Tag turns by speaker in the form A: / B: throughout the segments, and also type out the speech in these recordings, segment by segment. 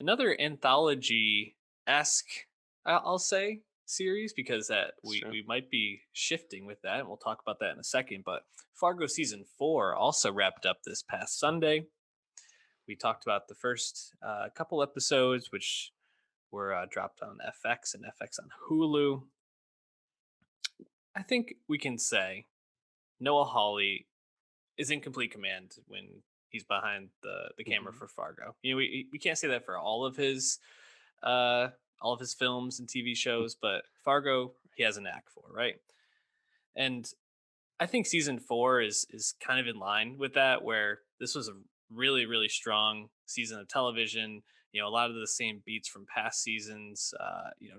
A: Another anthology-esque, I'll say, series because that
B: That's
A: we
B: true.
A: we might be shifting with that, and we'll talk about that in a second. But Fargo season 4 also wrapped up this past Sunday. We talked about the first couple episodes, which were dropped on FX and FX on Hulu. I think we can say Noah Hawley is in complete command when he's behind the camera
B: Hmm.
A: for Fargo. You know, we can't say that for uh all of his films and TV shows, but Fargo he has a knack for, right? And I think season 4 is kind of in line with that, where this was a really strong season of television. You know, a lot of the same beats from past seasons.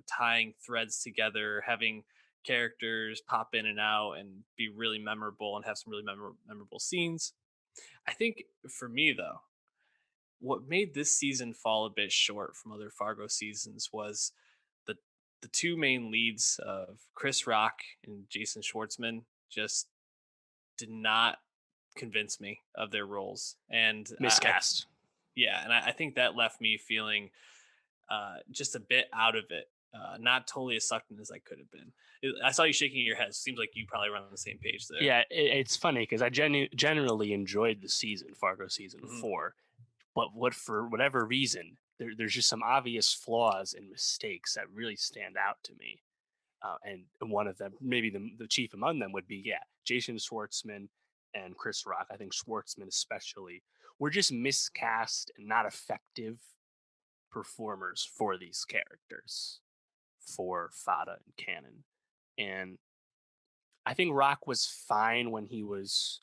A: Tying threads together, having characters pop in and out and be really memorable and have some really memorable scenes. I think for me though, what made this season fall a bit short from other Fargo seasons was the the two main leads of Chris Rock and Jason Schwartzman just did not convince me of their roles, and
B: Miscast.
A: I think that left me feeling just a bit out of it, not totally as sucked in as I could have been. I saw you shaking your head. Seems like you probably run on the same page there.
B: Yeah, it's funny because I generally enjoyed the season, Fargo season
A: Mhm.
B: 4, but for whatever reason, there's just some obvious flaws and mistakes that really stand out to me. And one of them, maybe the chief among them, would be Jason Schwartzman and Chris Rock. I think Schwartzman especially were just miscast and not effective performers for these characters, for Fada and Cannon. And I think Rock was fine when he was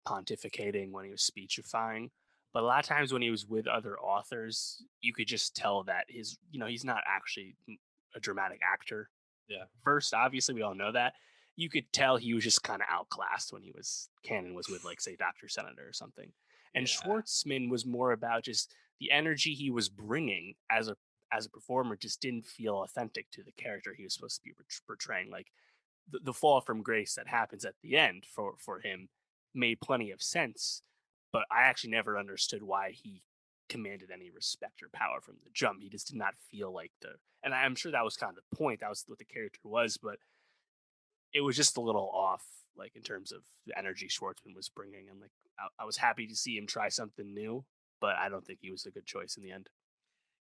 B: pontificating, when he was speechifying. But a lot of times when he was with other authors, you could just tell that he's not actually a dramatic actor.
A: Yeah,
B: First, obviously, we all know that. You could tell he was just kind of outclassed when Cannon was with, like, say, Dr. Senator or something. And
A: yeah,
B: Schwartzman was more about just the energy he was bringing as a performer just didn't feel authentic to the character he was supposed to be portraying. Like the fall from grace that happens at the end for him made plenty of sense, but I actually never understood why he commanded any respect or power from the jump. He just did not feel like and I'm sure that was kind of the point. That was what the character was, but it was just a little off, like in terms of the energy Schwartzman was bringing. And like, I was happy to see him try something new, but I don't think he was a good choice in the end.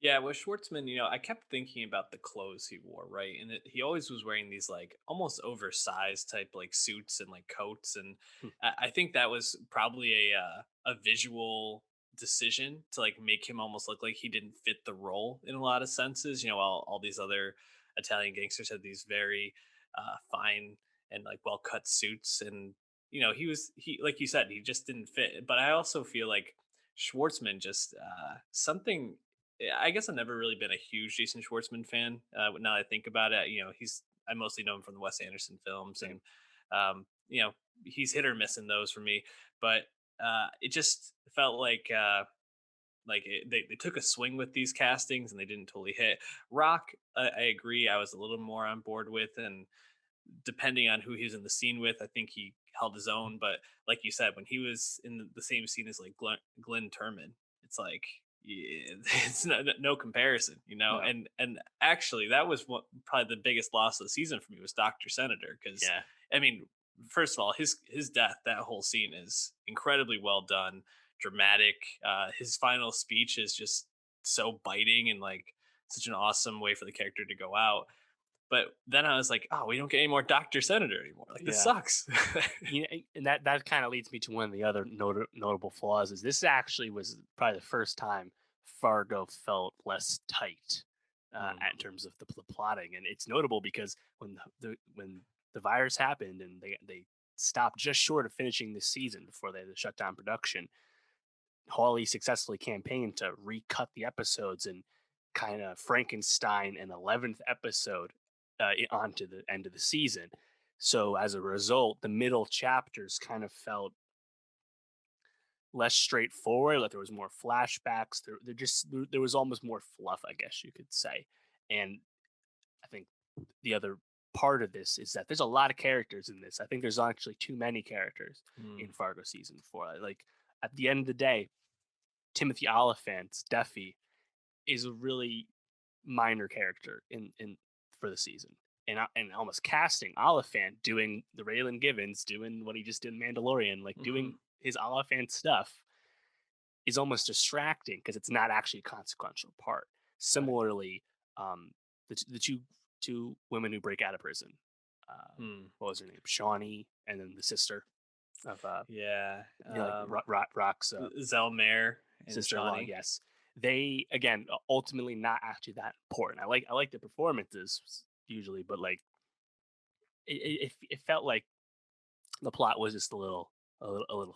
A: yeah. With Schwartzman, I kept thinking about the clothes he wore, right? And he always was wearing these like almost oversized type like suits and like coats, and
B: Hmm.
A: I think that was probably a visual decision to like make him almost look like he didn't fit the role in a lot of senses. While all these other Italian gangsters had these very fine and like well cut suits, and he like you said he just didn't fit. But I also feel like Schwartzman just something. I guess I've never really been a huge Jason Schwartzman fan. Now that I think about it, I mostly know him from the Wes Anderson films,
B: Same.
A: and um, you know he's hit or miss in those for me. But it just felt like they took a swing with these castings and they didn't totally hit. Rock, I agree. I was a little more on board with, and depending on who he was in the scene with, I think he held his own. But like you said, when he was in the same scene as like Glenn Turman, it's like yeah, it's no comparison,
B: No.
A: And actually, that was probably the biggest loss of the season for me was Doctor Senator because
B: Yeah.
A: I mean, first of all, his death, that whole scene is incredibly well done, dramatic. His final speech is just so biting and like such an awesome way for the character to go out, but then I was like, "Oh, we don't get any more Doctor Senator anymore. Like this
B: Yeah.
A: sucks."
B: And that kind of leads me to one of the other notable flaws. Is this actually was probably the first time Fargo felt less tight in
A: Mm,
B: terms of the plotting, and it's notable because when the virus happened and they stopped just short of finishing the season before they had to shut down production. Hawley successfully campaigned to recut the episodes and kind of Frankenstein an 11th episode onto the end of the season. So as a result, the middle chapters kind of felt less straightforward. Like there was more flashbacks. There was almost more fluff, I guess you could say. And I think the other part of this is that there's a lot of characters in this. I think there's actually too many characters
A: mm,
B: in Fargo season 4. Like at the end of the day, Timothy Oliphant's Duffy. is a really minor character in for the season. And almost casting Oliphant doing the Raylan Givens, doing what he just did in Mandalorian, like
A: Hmm.
B: doing his Oliphant stuff is almost distracting because it's not actually a consequential part.
A: Right.
B: Similarly, the two women who break out of prison,
A: Hmm.
B: what was her name? Shawnee, and then the sister of
A: Yeah.
B: Rock's
A: Zelmare and
B: sister-in-law.
A: Shawnee.
B: Yes, they again ultimately not actually that important. I like the performances usually, but like it felt like the plot was just a little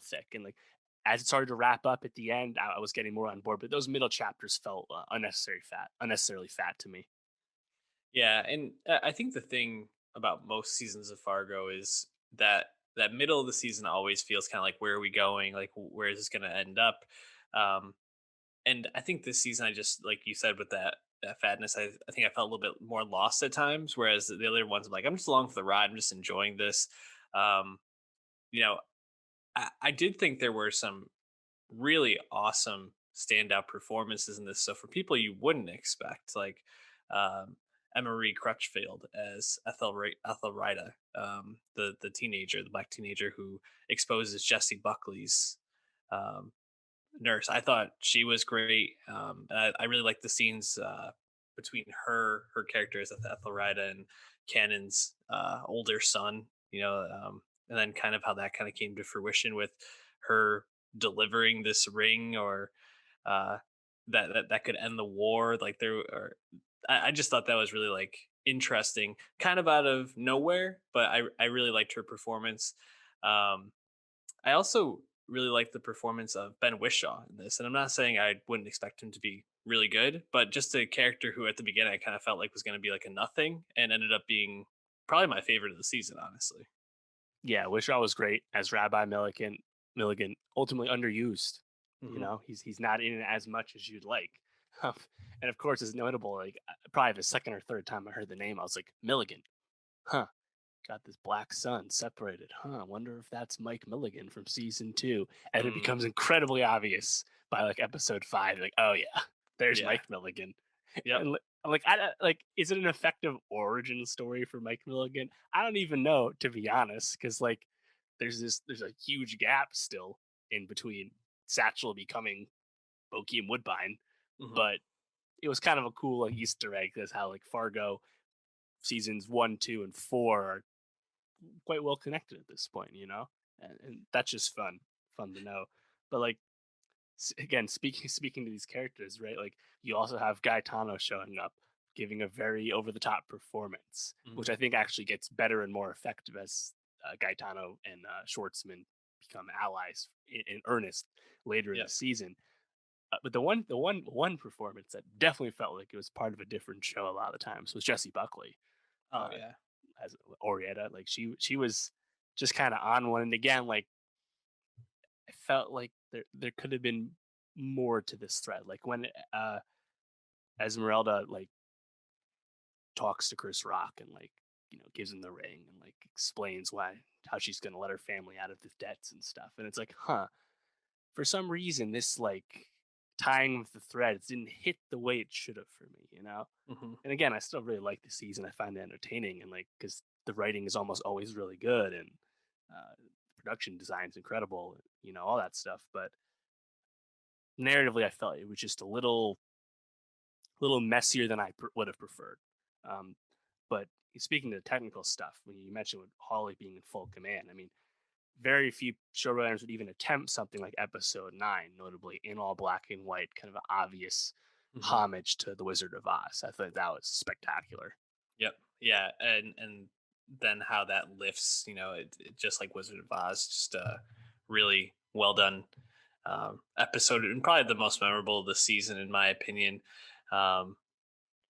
B: thick, and like as it started to wrap up at the end, I was getting more on board. But those middle chapters felt unnecessarily fat to me.
A: Yeah, and I think the thing about most seasons of Fargo is that that middle of the season always feels kind of like, where are we going? Like, where is this going to end up? Um, and I think this season, I just, like you said, with that fatness, I think I felt a little bit more lost at times. Whereas the other ones, I'm like, I'm just along for the ride. I'm just enjoying this. Um, you know, I did think there were some really awesome standout performances in this. So for people you wouldn't expect, like um, Emma Marie Crutchfield as Ethelrida, the teenager, the black teenager who exposes Jesse Buckley's um, nurse. I thought she was great. And I really liked the scenes between her characters, Ethelrida, and Cannon's older son. And then kind of how that kind of came to fruition with her delivering this ring, or uh, that could end the war. Like there, or I just thought that was really like interesting, kind of out of nowhere. But I really liked her performance. Um, I also really like the performance of Ben Whishaw in this, and I'm not saying I wouldn't expect him to be really good, but just a character who at the beginning I kind of felt like was going to be like a nothing, and ended up being probably my favorite of the season, honestly.
B: Yeah, Wishaw was great as Rabbi Milligan, ultimately underused.
A: Hmm.
B: He's not in it as much as you'd like. Um, and of course, it's notable. Like probably the second or third time I heard the name, I was like, Milligan, huh? Got this black sun separated, huh? I wonder if that's Mike Milligan from season two. And it
A: Mm,
B: becomes incredibly obvious by like episode five. Like, oh yeah, there's
A: yeah.
B: Mike Milligan.
A: Yep.
B: And I'm like, like, is it an effective origin story for Mike Milligan? I don't even know, to be honest, because like, there's a huge gap still in between Satchel becoming Bokeem Woodbine,
A: Hmm.
B: but it was kind of a cool like Easter egg. That's how like Fargo seasons one, two, and four are quite well connected at this point, and that's just fun to know. But like again, speaking to these characters, right? Like you also have Gaetano showing up, giving a very over the top performance, which
A: Hmm.
B: I think actually gets better and more effective as Gaetano and Schwartzman become allies in earnest later in the
A: Yep.
B: season. But the one performance that definitely felt like it was part of a different show a lot of the times was Jesse Buckley
A: Oh
B: uh,
A: yeah.
B: as Orietta. Like she was just kind of on one, and again, like I felt like there could have been more to this thread. Like when Esmeralda like talks to Chris Rock and like gives him the ring and like explains how she's gonna let her family out of the debts and stuff, and it's like, huh, for some reason this like tying of the threads didn't hit the way it should have for me.
A: Hmm.
B: And again, I still really like the season. I find it entertaining, and like because the writing is almost always really good, and the production design's incredible, all that stuff. But narratively, I felt it was just a little messier than I would have preferred. Um, but speaking to the technical stuff, when you mentioned with Hawley being in full command, I mean, very few showrunners would even attempt something like Episode 9, notably in all black and white, kind of an obvious
A: Hmm.
B: homage to The Wizard of Oz. I thought that was spectacular.
A: Yep. Yeah, and then how that lifts, it just like Wizard of Oz, just really well done episode, and probably the most memorable of the season, in my opinion. Um,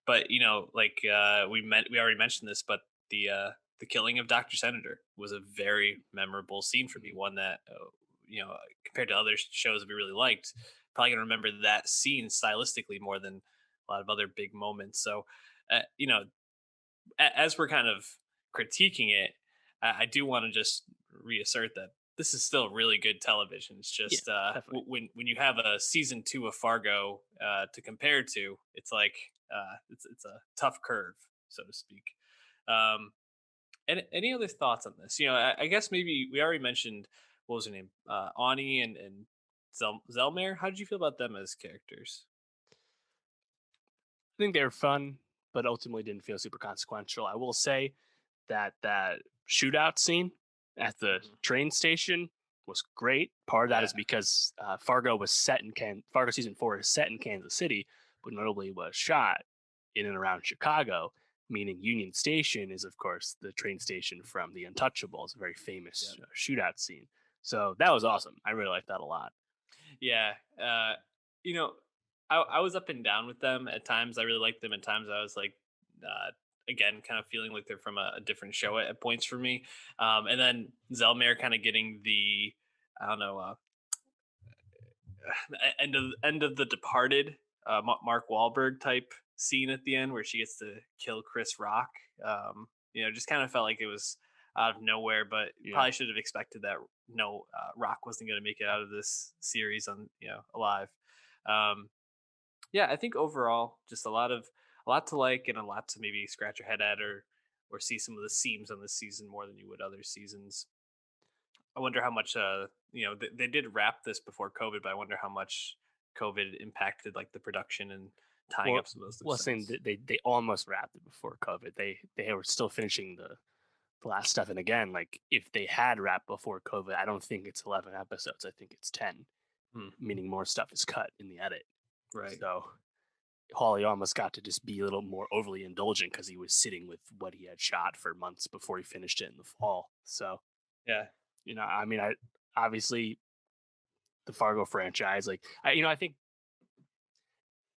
A: but like we already mentioned this, but the killing of Dr. Senator was a very memorable scene for me.
B: Mhm.
A: One that compared to other shows that we really liked, probably gonna remember that scene stylistically more than a lot of other big moments. So, uh, you know, as we're kind of critiquing it, I do want to just reassert that this is still really good television. It's
B: Yeah,
A: just
B: definitely.
A: when you have a season two of Fargo to compare to, it's like it's a tough curve, so to speak. Um, and any other thoughts on this? I guess maybe we already mentioned what was her name, Ani and Zelmer. How did you feel about them as characters?
B: I think they were fun, but ultimately didn't feel super consequential. I will say that shootout scene at the
A: Hmm.
B: train station was great. Part of that
A: Yeah,
B: is because Fargo season 4 is set in Kansas City, but notably was shot in and around Chicago. Meaning Union Station is, of course, the train station from The Untouchables, a very
A: yeah.
B: famous shootout scene. So that was awesome. I really liked that a lot.
A: Yeah, you know, I was up and down with them at times. I really liked them. At times, I was like, uh, again, kind of feeling like they're from a different show at points for me. And then Zelmare kind of getting the, I don't know, end of the Departed, Mark Wahlberg type scene at the end where she gets to kill Chris Rock. Just kind of felt like it was out of nowhere, but
B: Yeah.
A: probably should have expected that. No, Rock wasn't going to make it out of this series on alive. Um, yeah, I think overall, just a lot to like and a lot to maybe scratch your head at or see some of the seams on this season more than you would other seasons. I wonder how much they did wrap this before COVID, but I wonder how much COVID impacted like the production and tying
B: Well,
A: up some of those
B: well,
A: loose
B: saying
A: ends.
B: that they almost wrapped it before COVID. They were still finishing the last stuff, and again, like if they had wrapped before COVID, I don't think it's 11 episodes. I think it's 10,
A: Hmm,
B: meaning more stuff is cut in the edit.
A: right.
B: So Hawley almost got to just be a little more overly indulgent because he was sitting with what he had shot for months before he finished it in the fall. So
A: Yeah.
B: I mean, I obviously the Fargo franchise, like I think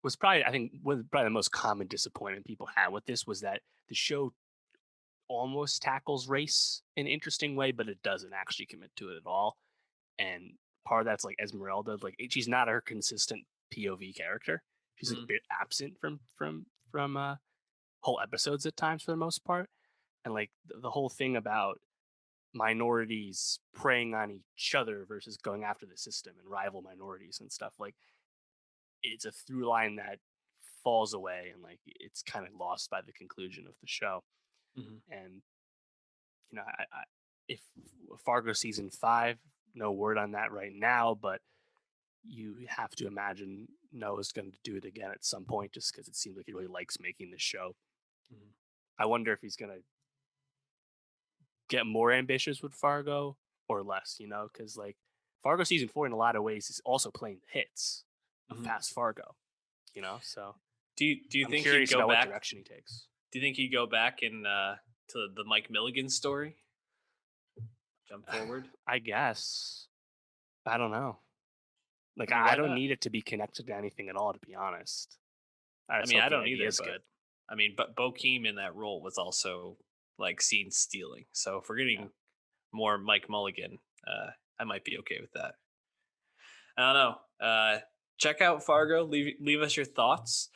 B: was probably I think probably the most common disappointment people had with this was that the show almost tackles race in an interesting way, but it doesn't actually commit to it at all. And part of that's like Esmeralda, like she's not her consistent POV character. She's like a
A: Hmm.
B: bit absent from whole episodes at times for the most part. And like the whole thing about minorities preying on each other versus going after the system and rival minorities and stuff like it's a through line that falls away and like it's kind of lost by the conclusion of the show.
A: Hmm.
B: And if Fargo season 5, no word on that right now, but you have to imagine Noah's going to do it again at some point just because it seems like he really likes making the show.
A: Hmm.
B: I wonder if he's going to get more ambitious with Fargo or less, because like Fargo season 4 in a lot of ways is also playing the hits of
A: Hmm.
B: past Fargo, so
A: Do you
B: I'm
A: think he'd
B: curious
A: go
B: about what
A: back?
B: direction he takes.
A: Do you think he'd go back and to the Mike Milligan story? Jump forward.
B: I guess. I don't know. Like,
A: I mean,
B: I
A: why
B: don't
A: not?
B: need it to be connected to anything at all, to be honest. I
A: I
B: just
A: mean,
B: hope
A: I
B: the
A: don't
B: idea
A: either,
B: is
A: but
B: good.
A: I mean, but Bokeem in that role was also like seen stealing. So if we're
B: Yeah.
A: getting more Mike Mulligan, I might be okay with that. I don't know. Check out Fargo. Leave us your thoughts.